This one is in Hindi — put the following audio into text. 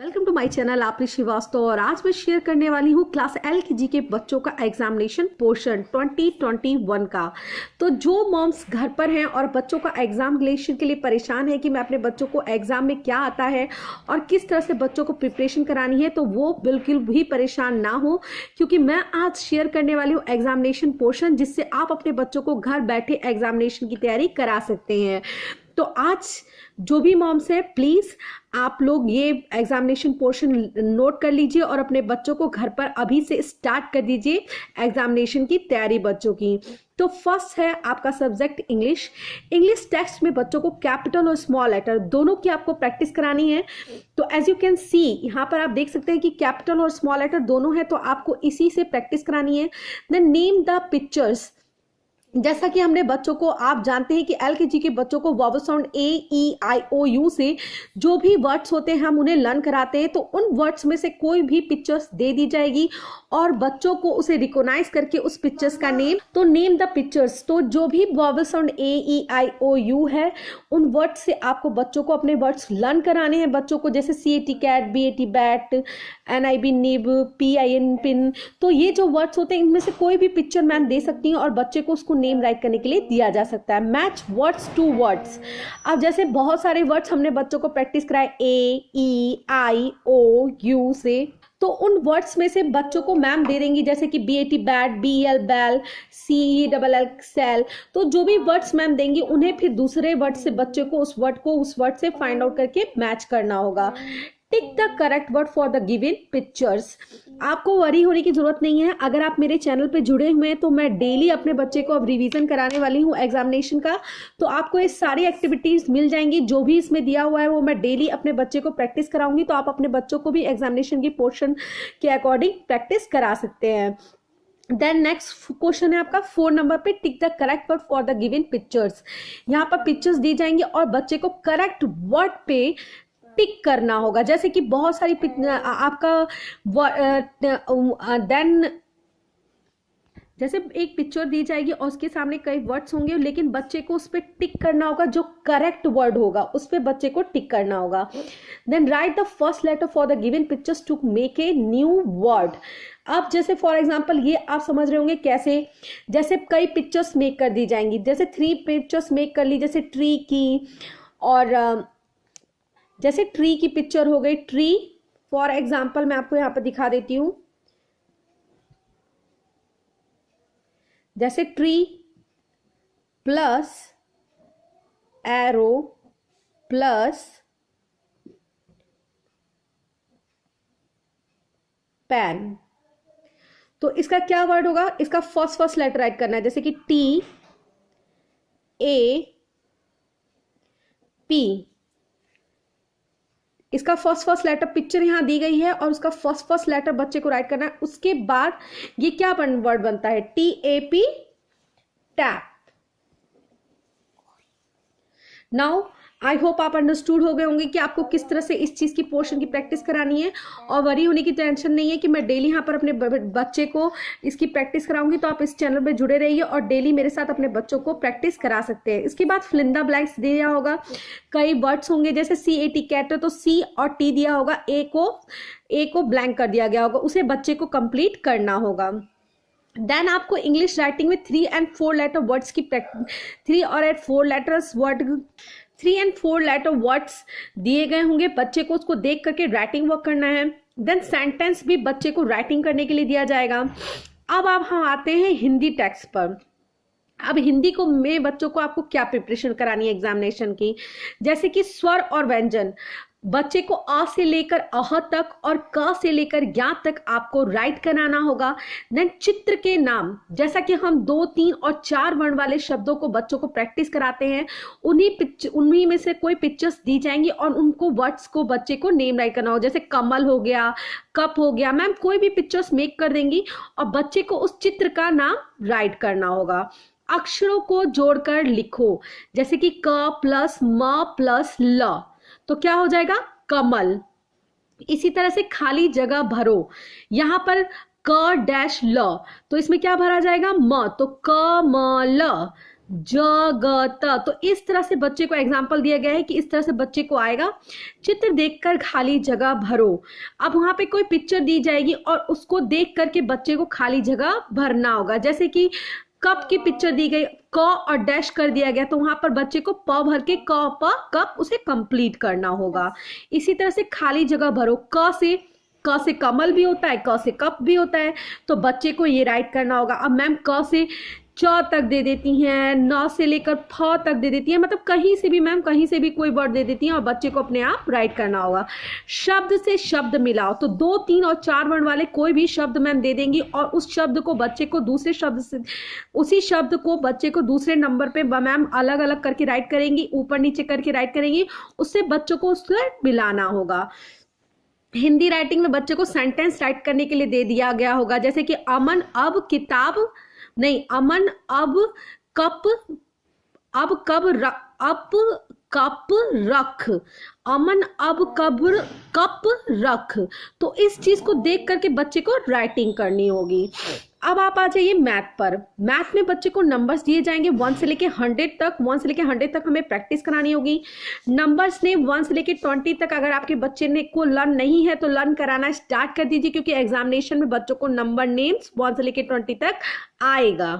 वेलकम टू माय चैनल आपरी श्रीवास्तव। और आज मैं शेयर करने वाली हूँ क्लास LKG के बच्चों का एग्जामिनेशन पोर्शन 2021 का। तो जो मॉम्स घर पर हैं और बच्चों का एग्जामिनेशन के लिए परेशान है कि मैं अपने बच्चों को एग्जाम में क्या आता है और किस तरह से बच्चों को प्रिपरेशन करानी है, तो वो बिल्कुल भी परेशान ना हो, क्योंकि मैं आज शेयर करने वाली हूँ एग्जामिनेशन पोर्शन, जिससे आप अपने बच्चों को घर बैठे एग्जामिनेशन की तैयारी करा सकते हैं। तो आज जो भी मॉम्स है, प्लीज आप लोग ये एग्जामिनेशन पोर्शन नोट कर लीजिए और अपने बच्चों को घर पर अभी से स्टार्ट कर दीजिए एग्जामिनेशन की तैयारी बच्चों की। तो फर्स्ट है आपका सब्जेक्ट इंग्लिश। इंग्लिश टेक्स्ट में बच्चों को कैपिटल और स्मॉल लेटर दोनों की आपको प्रैक्टिस करानी है। तो एज यू कैन सी यहाँ पर आप देख सकते हैं कि कैपिटल और स्मॉल लेटर दोनों है, तो आपको इसी से प्रैक्टिस करानी है। Then name the pictures. जैसा कि हमने बच्चों को, आप जानते हैं कि LKG के बच्चों को vowel sound A, E, I, O, U से जो भी वर्ड्स होते हैं हम उन्हें लर्न कराते हैं। तो उन वर्ड्स में से कोई भी पिक्चर्स दे दी जाएगी और बच्चों को उसे रिकॉग्नाइज करके उस पिक्चर्स का नेम, तो नेम द पिक्चर्स, तो जो भी vowel sound A, E, I, O, U है उन वर्ड्स से आपको बच्चों को अपने वर्ड्स लर्न कराने हैं बच्चों को, जैसे CAT cat, BAT bat, NIB nib, PIN pin. तो ये जो वर्ड्स होते हैं इनमें से कोई भी पिक्चर मैम दे सकती हैं और बच्चे को उसको नेम राइट करने के लिए दिया जा सकता है। Match words to words. अब जैसे बहुत सारे वर्ड्स हमने बच्चों को प्रैक्टिस कराए A, E, I, O, U से, तो उन वर्ड्स में से बच्चों को मैम दे देंगी, जैसे कि BAT बैट, BL बैल, CELL सेल। तो जो भी वर्ड्स मैम देंगी उन्हें फिर दूसरे वर्ड से बच्चे को उस वर्ड से फाइंड आउट करके मैच करना होगा। Tick the correct word for the given pictures. आपको वरी होने की जरूरत नहीं है। अगर आप मेरे चैनल पे जुड़े हुए हैं तो मैं डेली अपने बच्चे को अब रिवीजन कराने वाली हूँ एग्जामिनेशन का। तो आपको ये सारी एक्टिविटीज मिल जाएंगी, जो भी इसमें दिया हुआ है वो मैं डेली अपने बच्चे को प्रैक्टिस कराऊंगी। तो आप अपने बच्चों को भी एग्जामिनेशन की पोर्शन के अकॉर्डिंग प्रैक्टिस करा सकते हैं। देन नेक्स्ट क्वेश्चन है आपका 4 नंबर पे, tick the correct word for the given pictures. यहाँ पर पिक्चर्स दी जाएंगी और बच्चे को करेक्ट वर्ड पे टिक करना होगा। जैसे कि बहुत सारी आपका देन जैसे एक पिक्चर दी जाएगी और उसके सामने कई वर्ड्स होंगे, लेकिन बच्चे को उस पर टिक करना होगा, जो करेक्ट वर्ड होगा उस पर बच्चे को टिक करना होगा। Then write the first letter for the given pictures to make a new word. अब जैसे फॉर एग्जाम्पल ये आप समझ रहे होंगे कैसे, जैसे कई पिक्चर्स मेक कर दी जाएंगी, जैसे 3 पिक्चर्स मेक कर ली, जैसे ट्री की, और जैसे ट्री की पिक्चर हो गई। ट्री फॉर एग्जाम्पल मैं आपको यहां पर दिखा देती हूं, जैसे tree plus arrow plus pen. तो इसका क्या वर्ड होगा, इसका फर्स्ट लेटर राइट करना है, जैसे कि TAP। इसका फर्स्ट लेटर पिक्चर यहां दी गई है और उसका फर्स्ट लेटर बच्चे को राइट करना है। उसके बाद ये क्या वर्ड बनता है, TAP, tap. Now I hope आप अंडरस्टूड हो गए होंगे कि आपको किस तरह से इस चीज की पोर्शन की प्रैक्टिस करानी है, और वरी होने की टेंशन नहीं है कि मैं डेली यहाँ पर अपने बच्चे को इसकी प्रैक्टिस कराऊंगी। तो आप इस चैनल पे जुड़े रहिए और डेली मेरे साथ अपने बच्चों को प्रैक्टिस करा सकते हैं। इसके बाद फिल इन द ब्लैंक्स दिया होगा, कई वर्ड्स होंगे, जैसे CAT कैट, तो C और T दिया होगा, ए को ब्लैंक कर दिया गया होगा, उसे बच्चे को कंप्लीट करना होगा। देन आपको इंग्लिश राइटिंग में 3 और 4 लेटर वर्ड्स की 3 और 4 लेटर वर्ड्स दिए गए होंगे, बच्चे को उसको देख करके राइटिंग वर्क करना है। देन सेंटेंस भी बच्चे को राइटिंग करने के लिए दिया जाएगा। अब आप हम आते हैं हिंदी टेक्स्ट पर। अब हिंदी को में बच्चों को आपको क्या प्रिपरेशन करानी है एग्जामिनेशन की, जैसे कि स्वर और व्यंजन। बच्चे को अ से लेकर अह तक और क से लेकर ज्ञ तक आपको राइट कराना होगा। देन चित्र के नाम, जैसा कि हम 2, 3 और 4 वर्ण वाले शब्दों को बच्चों को प्रैक्टिस कराते हैं, उन्हीं में से कोई पिक्चर्स दी जाएंगी और उनको वर्ड्स को बच्चे को नेम राइट करना होगा, जैसे कमल हो गया, कप हो गया। मैम कोई भी पिक्चर्स मेक कर देंगी और बच्चे को उस चित्र का नाम राइट करना होगा। अक्षरों को जोड़कर लिखो, जैसे कि क प्लस म प्लस ल, तो क्या हो जाएगा, कमल। इसी तरह से खाली जगह भरो, यहां पर क डैश ल, तो इसमें क्या भरा जाएगा, म, तो क म ल। जगत। तो इस तरह से बच्चे को एग्जाम्पल दिया गया है कि इस तरह से बच्चे को आएगा। चित्र देखकर खाली जगह भरो। अब वहां पे कोई पिक्चर दी जाएगी और उसको देख करके बच्चे को खाली जगह भरना होगा। जैसे कि कप की पिक्चर दी गई, क और डैश कर दिया गया, तो वहां पर बच्चे को प भर के क प कप उसे कंप्लीट करना होगा। इसी तरह से खाली जगह भरो। क से कमल भी होता है, क से कप भी होता है, तो बच्चे को ये राइट करना होगा। अब मैम क से च तक दे देती हैं, न से लेकर फ तक दे देती हैं, मतलब कहीं से भी मैम कहीं से भी कोई वर्ड दे देती हैं और बच्चे को अपने आप राइट करना होगा। शब्द से शब्द मिलाओ, तो 2, 3 और 4 वर्ण वाले कोई भी शब्द मैम दे देंगी और उस शब्द को बच्चे को दूसरे शब्द से, उसी शब्द को बच्चे को दूसरे नंबर पे मैम अलग अलग करके राइट करेंगी, ऊपर नीचे करके राइट करेंगी, उससे बच्चों को उससे मिलाना होगा। हिंदी राइटिंग में बच्चे को सेंटेंस राइट करने के लिए दे दिया गया होगा, जैसे कि अमन अब किताब नहीं, अमन अब कप, अब कप रख, अमन अब कप रख। तो इस चीज को देख करके बच्चे को राइटिंग करनी होगी। अब आप आ जाइए मैथ पर। मैथ में बच्चे को नंबर्स दिए जाएंगे 1 से लेके 100 तक। 1 से लेके 100 तक हमें प्रैक्टिस करानी होगी। नंबर्स ने 1 से लेके 20 तक अगर आपके बच्चे ने को लर्न नहीं है तो लर्न कराना स्टार्ट कर दीजिए, क्योंकि एग्जामिनेशन में बच्चों को नंबर नेम्स 1 से लेके 20 तक आएगा।